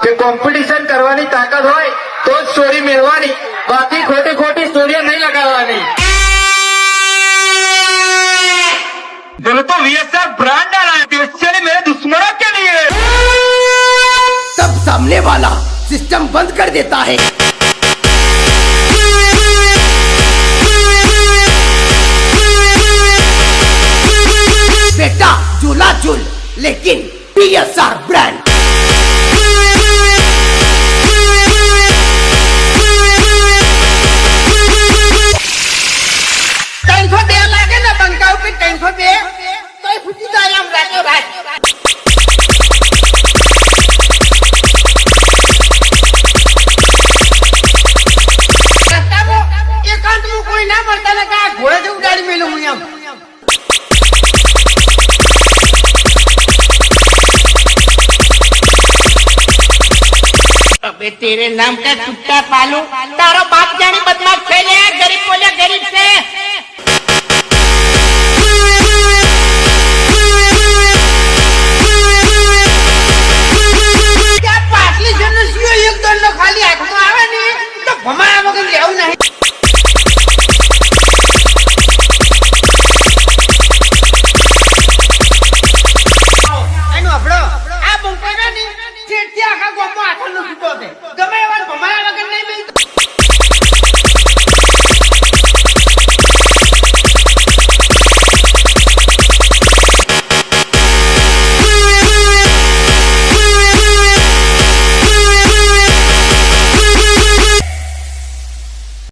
કે કોમ્પિટિશન કરવાની તાકાત હોય તો જ સ્ટોરી મેળવાની, બાકી ખોટી ખોટી સ્ટોરીઓ નહીં લગાડવાની. बोले तो VSR ब्रांड डाला है, स्पेशली मेरे दुश्मनों के लिए. तब सामने वाला सिस्टम बंद कर देता है. बेटा झूला झूल, लेकिन VSR ब्रांड. तेरे नाम का कुत्ता पालू, तारो बाप जानी बदमाश है, गरीब बोले गरीब से